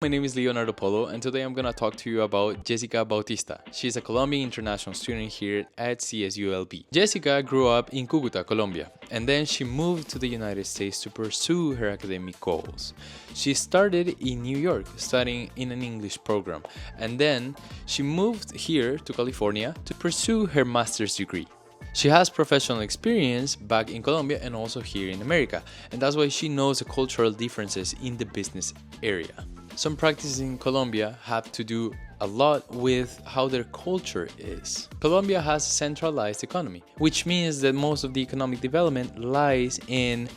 My name is Leonardo Polo, and today I'm gonna talk to you about Yessica Bautista. She's a Colombian international student here at CSULB. Jessica grew up in Cúcuta, Colombia, and then she moved to the United States to pursue her academic goals. She started in New York, studying in an English program, and then she moved here to California to pursue her master's degree. She has professional experience back in Colombia and also here in America, and that's why she knows the cultural differences in the business area. Some practices in Colombia have to do a lot with how their culture is. Colombia has a centralized economy, which means that most of the economic development lies in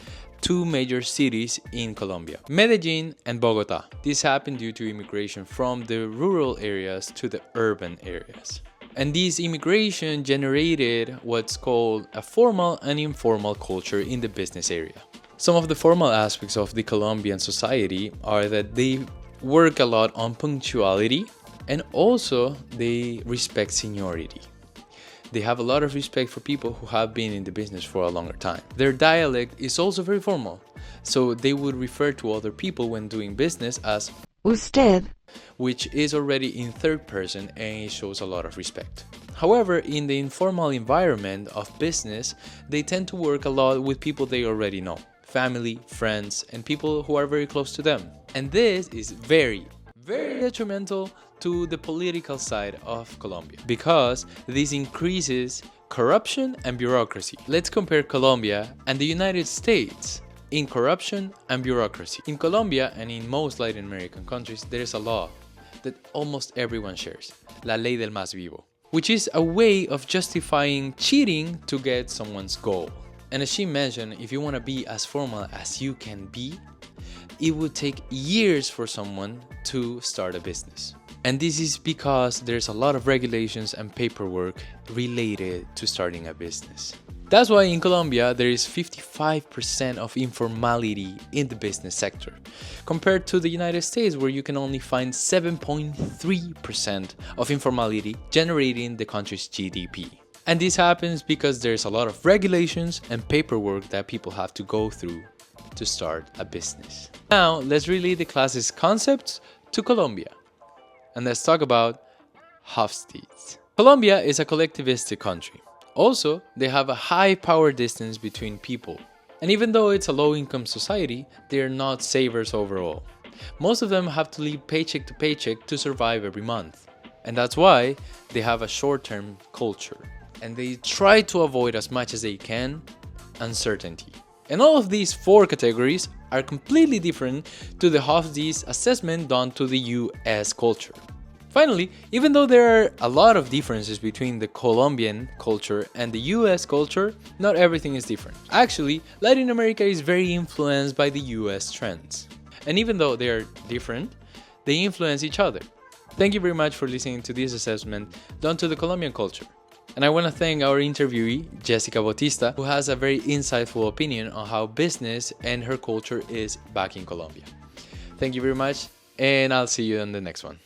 two major cities in Colombia, Medellin and Bogota. This happened due to immigration from the rural areas to the urban areas. And this immigration generated what's called a formal and informal culture in the business area. Some of the formal aspects of the Colombian society are that they work a lot on punctuality, and also they respect seniority. They have a lot of respect for people who have been in the business for a longer time. Their dialect is also very formal, so they would refer to other people when doing business as usted, which is already in third person and it shows a lot of respect. However, in the informal environment of business, they tend to work a lot with people they already know. Family, friends, and people who are very close to them. And this is very detrimental to the political side of Colombia because this increases corruption and bureaucracy. Let's compare Colombia and the United States in corruption and bureaucracy. In Colombia and in most Latin American countries, there is a law that almost everyone shares, la ley del más vivo, which is a way of justifying cheating to get someone's goal. And as she mentioned, if you want to be as formal as you can be, it would take years for someone to start a business. And this is because there's a lot of regulations and paperwork related to starting a business. That's why in Colombia there is 55% of informality in the business sector, compared to the United States where you can only find 7.3% of informality generating the country's GDP. And this happens because there's a lot of regulations and paperwork that people have to go through to start a business. Now, let's relate the class's concepts to Colombia. And let's talk about Hofstede. Colombia is a collectivistic country. Also, they have a high power distance between people. And even though it's a low-income society, they are not savers overall. Most of them have to live paycheck to paycheck to survive every month. And that's why they have a short-term culture. And they try to avoid as much as they can uncertainty. And all of these four categories are completely different to the Hofstede assessment done to the US culture. Finally, even though there are a lot of differences between the Colombian culture and the US culture, not everything is different. Actually, Latin America is very influenced by the US trends. And even though they are different, they influence each other. Thank you very much for listening to this assessment done to the Colombian culture. And I want to thank our interviewee, Yessica Bautista, who has a very insightful opinion on how business and her culture is back in Colombia. Thank you very much, and I'll see you in the next one.